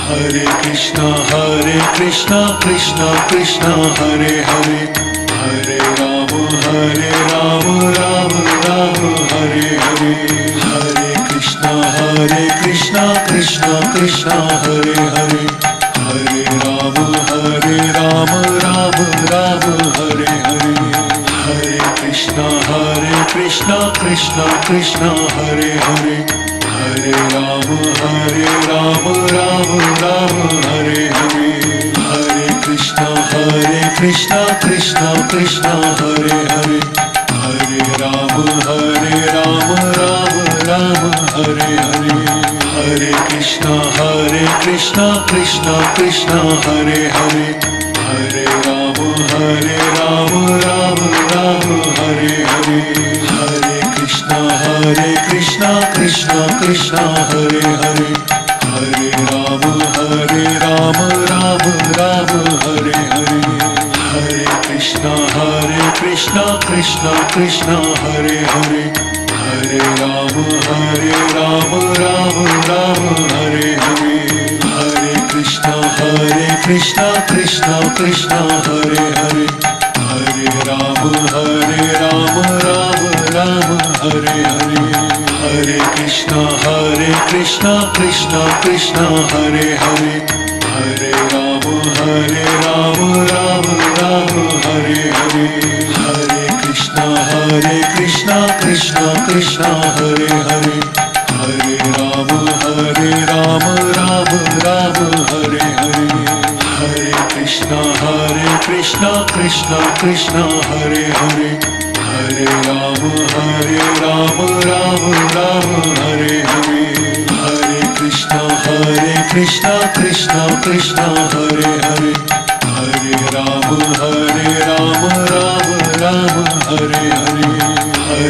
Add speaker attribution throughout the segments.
Speaker 1: Hare Krishna Krishna Krishna Hare Hare, Hare Rama Rama Rama Hare Hare, Hare Krishna Krishna Krishna Hare Hare, Hare Rama Rama Rama Hare Hare, Hare Krishna Krishna Krishna Hare Hare, Hare Rama Rama Rama Hare Hare, Hare Krishna Krishna Krishna Hare Hare, Hare Rama Rama Rama Hare Hare, Hare Krishna Krishna Krishna Hare Hare, Hare Rama Rama Rama Hare Hare, Hare Krishna Krishna Hare Hare, Hare Rama Rama Rama Hare Hare, Hare Krishna Krishna Hare Hare, Hare Rama Rama Rama Hare Hare, Hare Krishna Krishna Hare Hare, Hare Rama Rama Rama Hare Hare, Hare Krishna Krishna Hare Hare, Hare Rama Rama Rama Hare Hare, Hare Krishna Krishna Hare Hare, Hare Rama Rama Rama Hare Hare, Hare Krishna Krishna Hare Hare, Hare Rama Rama Rama Hare Hare, Hare Krishna Krishna Hare Hare, Hare Rama Rama Rama Hare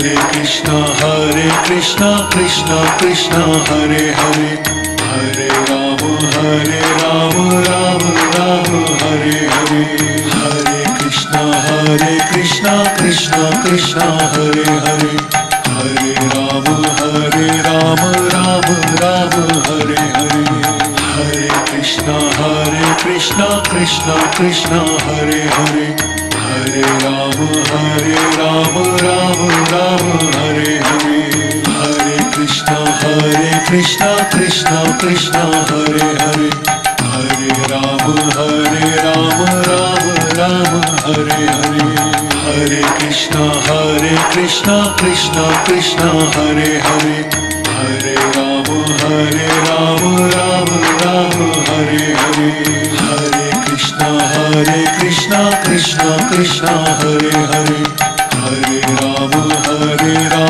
Speaker 1: Hare, Hare Krishna Krishna Hare Hare, Hare Rama Rama Rama Hare Hare, Hare Krishna Krishna Hare Hare, Hare Rama Rama Rama Hare Hare, Hare Krishna Krishna Hare Hare, Hare Rama Rama Rama Hare Hare, Hare Krishna Krishna Hare Hare, Hare Rama Rama Rama Hare Hare, Hare Krishna Krishna Hare Hare, Hare Rama Rama Rama Hare Hare, Hare Krishna Krishna Hare Hare, Hare Rama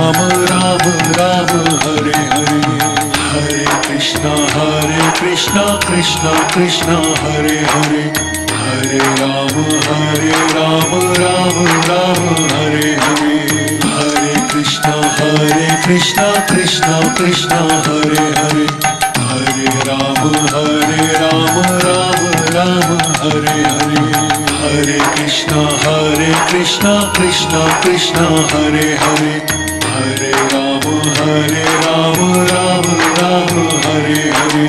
Speaker 1: Rama Rama Hare Hare, Hare Krishna Krishna Hare Hare, Hare Rama Rama Rama Hare Hare, Hare Krishna Krishna Hare Hare, Hare Rama Rama Rama Hare Hare, Hare Krishna Krishna Hare Hare, Hare Rama Rama Rama Hare Hare,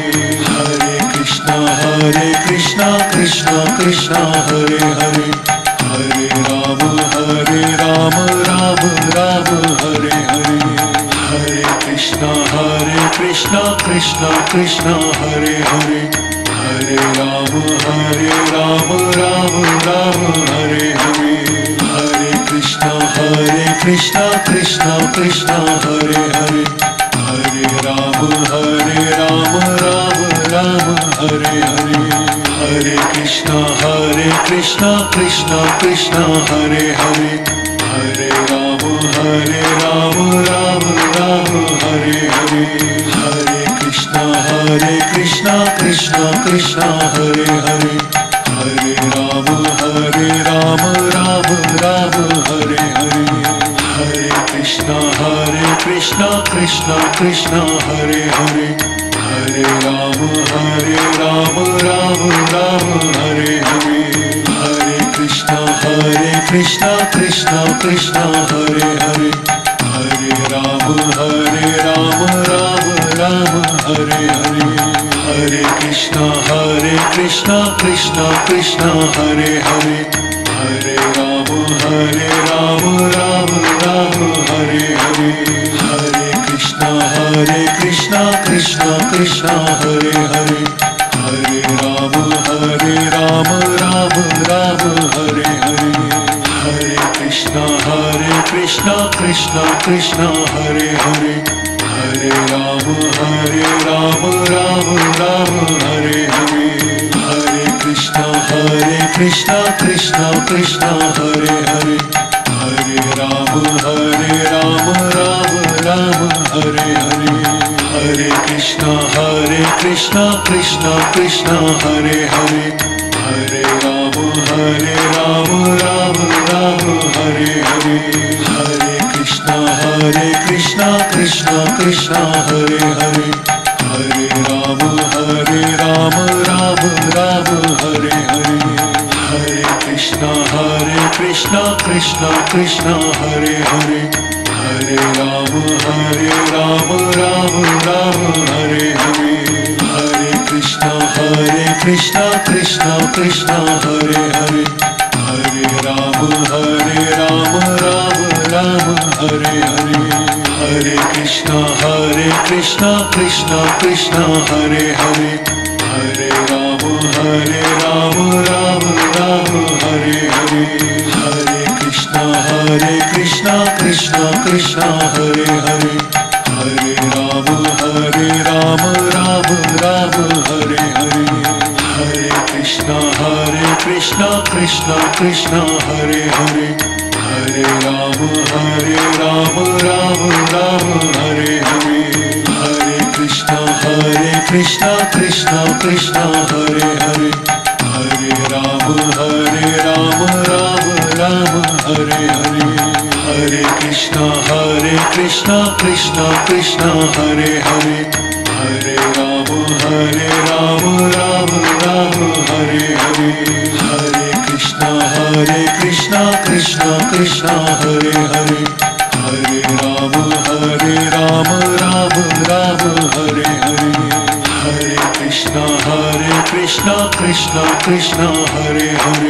Speaker 1: Hare Krishna Krishna Hare Hare, Hare Rama Rama Rama Hare Hare, Hare Krishna Krishna Hare Hare, Hare Rama Rama Rama Hare Hare, Hare Krishna Krishna Hare Hare, Hare Rama Rama Rama Hare Hare, Hare Krishna Krishna Hare Hare, Hare Rama Rama Rama Hare Hare, Hare Krishna Krishna Hare Hare, Hare Rama Rama Rama Hare Hare, Hare Krishna Krishna Hare Hare, Hare Rama Rama Rama Hare Hare, Hare Krishna Krishna Hare Hare, Hare Rama Rama Rama Hare Hare, Hare Krishna Krishna Hare Hare Hare Rama Rama Rama Hare Hare Hare Krishna Krishna Krishna Hare Hare Hare Rama Rama Rama Hare Hare Hare Krishna Krishna Krishna Hare Hare Hare Rama Rama Rama Hare Hare Hare Krishna Krishna Krishna Hare Hare Hare Rama Rama Rama Hare Hare Hare Krishna Krishna Krishna Hare Hare Hare Rama Rama Rama Hare Hare Hare Krishna Krishna Krishna Hare Hare Hare Rama Rama Rama Hare Hare Hare Krishna Krishna Krishna Hare Hare Hare Rama Rama Rama Hare Hare Hare Krishna Krishna Krishna Hare Hare Hare Rama Rama Rama Hare Hare Hare Krishna Krishna Krishna Hare Hare Hare Rama Rama Rama Hare Hare Hare Krishna Krishna Hare Hare Hare Rama Rama Rama Hare Hare Hare Krishna Krishna Hare Hare Hare Rama Rama Rama Hare Hare Hare Krishna Krishna Hare Hare Hare Rama Rama Rama Hare Hare Hare Krishna Krishna Hare Hare Hare Rama Rama Rama Hare Hare Hare Krishna Krishna Hare Hare Hare Rama Rama Rama Hare Hare Hare Krishna Krishna Hare Hare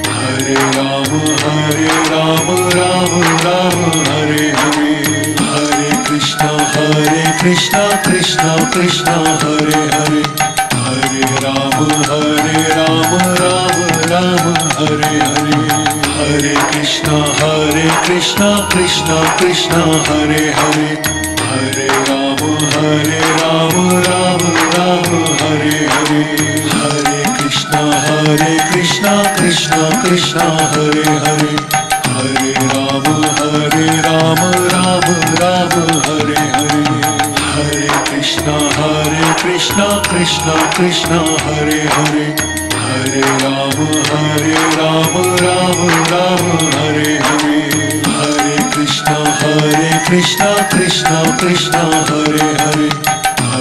Speaker 1: Hare Rama Rama Rama Hare Hare Hare Krishna Krishna Hare Hare Hare Rama Rama Rama Hare Hare Hare Krishna Krishna Hare Hare Hare Rama Rama Rama Hare Hare Hare Krishna Krishna Hare Hare Hare Rama Rama Rama Hare Hare Hare Krishna Krishna Hare Hare Hare Rama Rama Rama Hare Hare Hare Krishna Krishna Hare Hare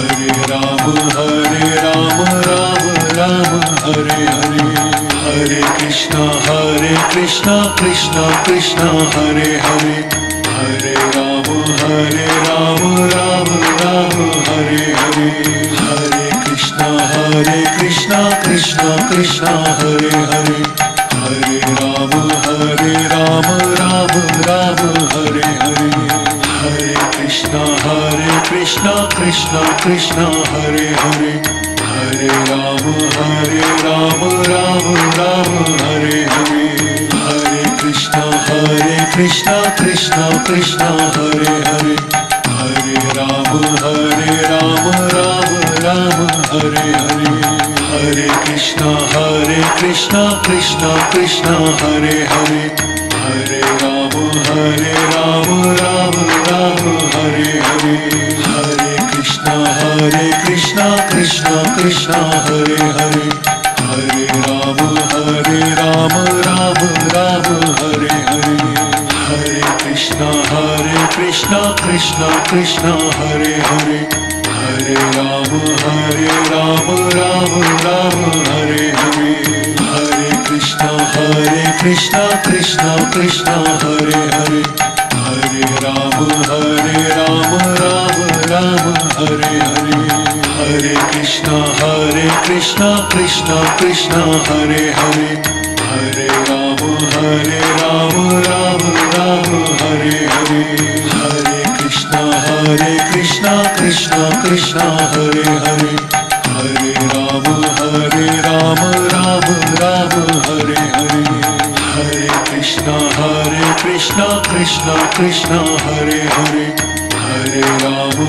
Speaker 1: Hare Rama Rama Rama Hare Hare Hare Krishna Krishna Hare Hare Hare Rama Rama Rama Hare Hare Hare Krishna Krishna Hare Hare Hare Rama Rama Rama Hare Hare Hare Krishna Krishna Hare Hare Hare Rama Rama Rama Hare Hare Hare Krishna Krishna Hare Hare Hare Rama Rama Rama Hare Hare Hare Krishna Krishna Hare Hare Hare Rama Rama Rama Hare Hare Hare Krishna Krishna Hare Hare Hare Rama Rama Rama Hare Hare Hare Krishna Krishna Hare Hare Hare Rama Rama Rama Hare Hare Hare Krishna Krishna Hare Hare Hare Rama Rama Rama Hare Hare Hare Krishna Krishna Krishna Hare Hare, Hare Rama Rama Rama Hare Hare, Hare Krishna Krishna Krishna Hare Hare, Hare Rama Rama Rama Hare Hare, Hare Krishna Krishna Krishna Hare Hare, Hare Rama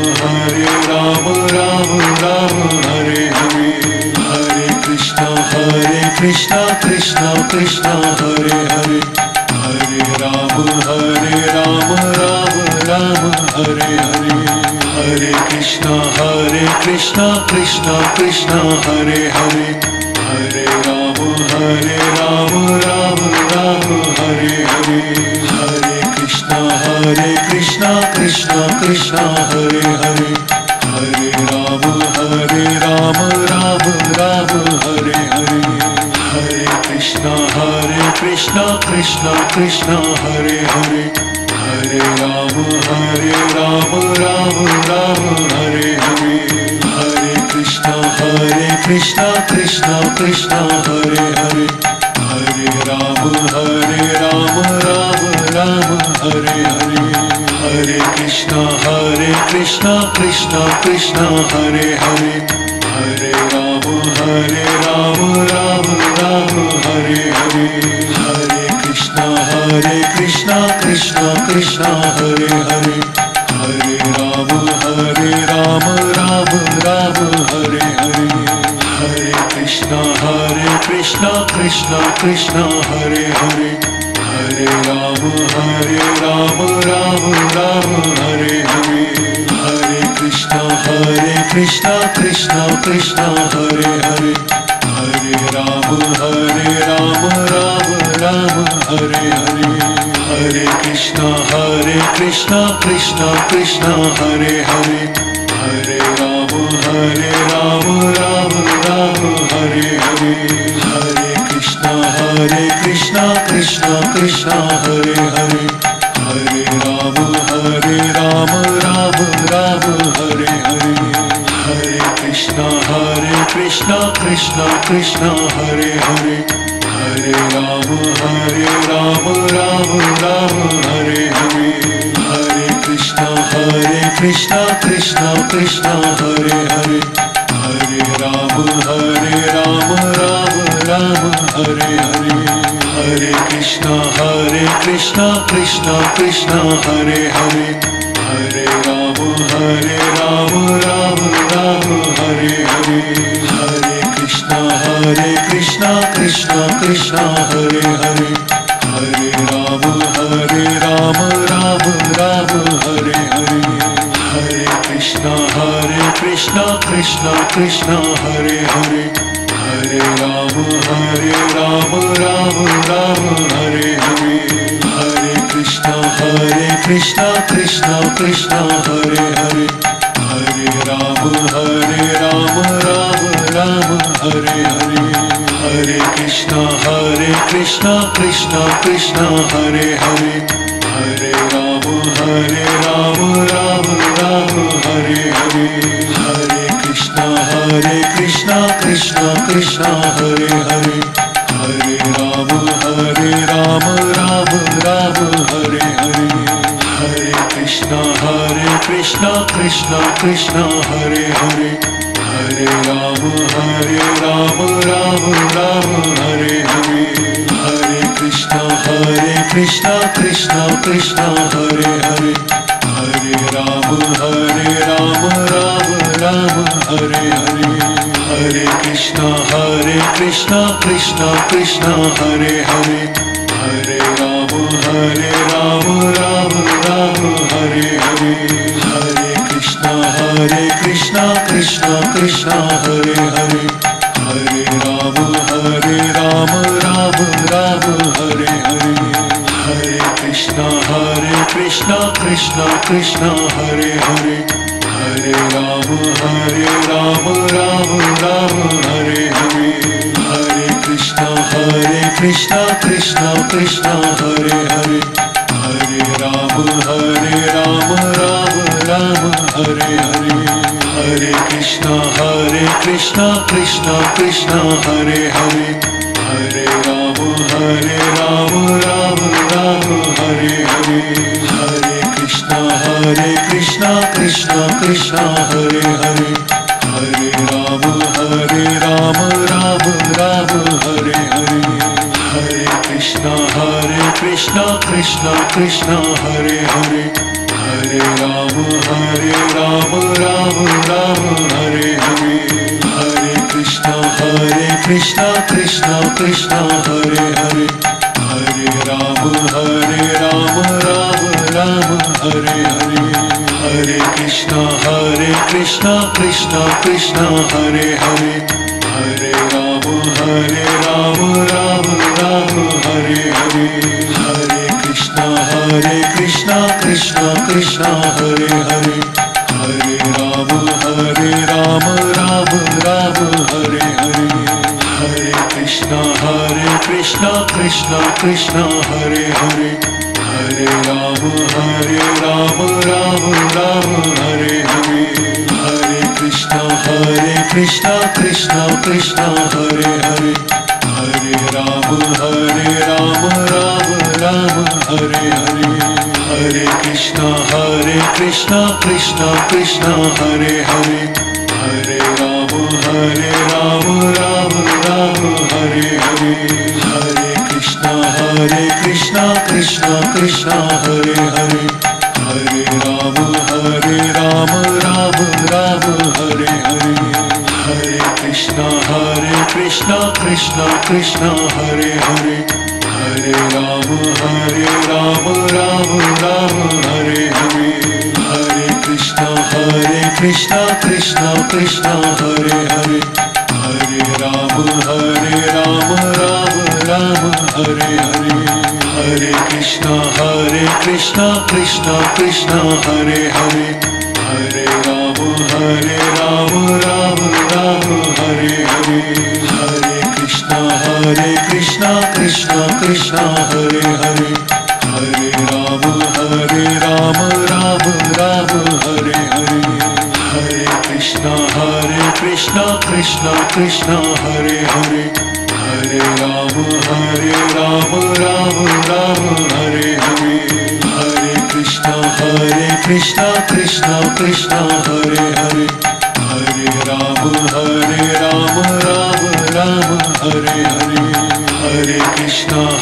Speaker 1: Rama Rama Hare Hare, Hare Krishna Krishna Krishna Hare Hare, Hare Rama Rama Rama Hare Hare, Hare Krishna Krishna Krishna Hare Hare, Hare Rama Rama Rama Hare Hare, Hare Krishna Krishna Krishna Hare Hare, Hare Rama Rama Rama Hare Hare, Hare Krishna Krishna Krishna Hare Hare, Hare Rama Rama Rama Hare Hare, Hare Krishna Krishna Krishna Hare Hare, Hare Rama Rama Rama Hare Hare, Hare Krishna Krishna Krishna Hare Hare, Hare Rama Rama Rama Hare Hare, Hare Krishna Krishna Hare Hare, Hare Rama Rama Rama Hare Hare, Hare Krishna Krishna Hare Hare, Hare Rama Rama Rama Hare Hare, Hare Krishna Krishna Krishna Hare Hare, Hare Rama Rama Rama Hare Hare, Hare Krishna Krishna Krishna Hare Hare, Hare Rama Rama Rama Hare Hare, Hare Krishna Krishna Hare Hare, Hare Rama Rama Rama Hare Hare, Hare Krishna Krishna Hare Hare, Hare Rama Rama Rama Hare Hare, Hare Krishna Krishna Hare Hare, Hare Rama Rama Rama Hare Hare, Hare Krishna Krishna Hare Hare, Hare Rama Rama Rama Hare Hare, Hare Krishna Krishna Hare Hare, Hare Rama Rama Rama Hare Hare, Hare Krishna Krishna Hare Hare, Hare Rama Rama Rama Hare Hare, Hare Krishna Krishna Hare Hare, Hare Rama Rama Rama Hare Hare, Hare Krishna Krishna Hare Hare, Hare Rama Rama Rama Hare Hare, Hare Krishna Krishna Hare Hare, Hare Rama Rama Rama Hare Hare, Hare Krishna Krishna Hare Hare, Hare Rama Rama Rama Hare Hare, Hare Krishna Krishna Hare Hare, Hare Rama Rama Rama Hare Hare, Hare Krishna Krishna Hare Hare, Hare Rama Rama Rama Hare Hare, Hare Krishna Krishna Hare Hare, Hare Rama Rama Rama Hare Hare, Hare Krishna Krishna Hare Hare, Hare Rama Rama Rama Hare Hare, Hare Krishna Krishna Hare Hare, Hare Rama Rama Rama Hare Hare, Hare Krishna Krishna Krishna Krishna Hare Hare Hare Rama Rama Rama Hare Hare Hare Krishna Krishna Krishna Hare Hare Hare Rama Rama Rama Hare Hare Hare Krishna Krishna Krishna Hare Hare Hare Rama Rama Rama Hare Hare Hare Krishna Krishna Krishna Hare Hare Hare Rama Rama Rama Hare Hare Hare Krishna Krishna Krishna Hare Hare Hare Rama Rama Rama Hare Hare Hare Krishna Krishna Krishna Hare Hare Hare Rama Rama Rama Hare Hare Hare Krishna Krishna Krishna Hare Hare Hare Rama Rama Rama Hare Hare Hare Krishna Krishna Krishna Hare Hare Hare Rama Rama Rama Hare Hare Hare Krishna Krishna Krishna Hare Hare Hare Rama Rama Rama Hare Hare Hare Krishna Krishna Krishna Hare Hare Hare Rama Rama Rama Hare Hare Hare Krishna Krishna Krishna Hare Hare Hare Rama Rama Rama Hare Hare Hare Krishna Krishna Krishna Hare Hare Hare Rama Rama Rama Hare Hare Hare Krishna Krishna Krishna Hare Hare Hare Rama Rama Rama Hare Hare Hare Krishna Krishna Hare Hare Hare Rama Rama Rama Hare Hare Hare Krishna Krishna Hare Hare Hare Rama Rama Rama Hare Hare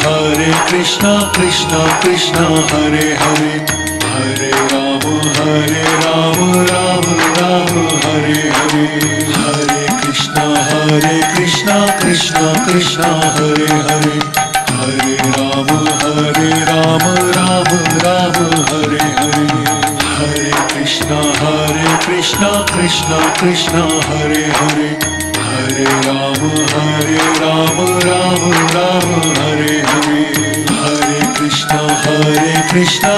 Speaker 1: Hare Krishna Krishna Hare Hare Hare Rama Rama Rama Hare Hare Hare Krishna Krishna Hare Hare Hare Rama Rama Rama Hare Hare Hare Krishna Krishna Hare Hare Hare Rama Rama Rama Hare Hare Hare Krishna Krishna Hare Hare Hare Rama Rama Rama Hare Hare Hare Krishna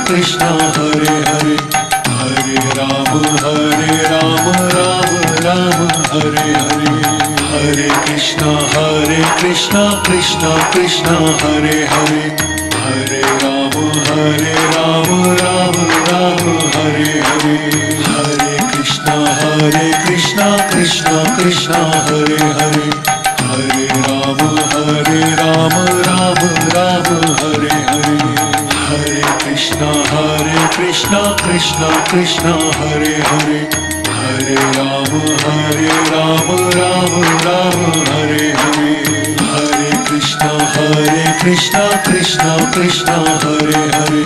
Speaker 1: Krishna Hare Hare Hare Rama Rama Rama Hare Hare Hare Krishna Krishna Hare Hare Hare Rama Rama Rama Hare Hare Hare Krishna Krishna Hare Hare Hare Rama Rama Rama Hare Hare Hare Krishna Krishna Hare Hare Hare Rama Rama Rama Hare Hare Hare Krishna Krishna Hare Hare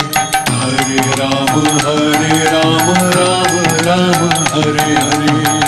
Speaker 1: Hare Rama Rama Rama Hare Hare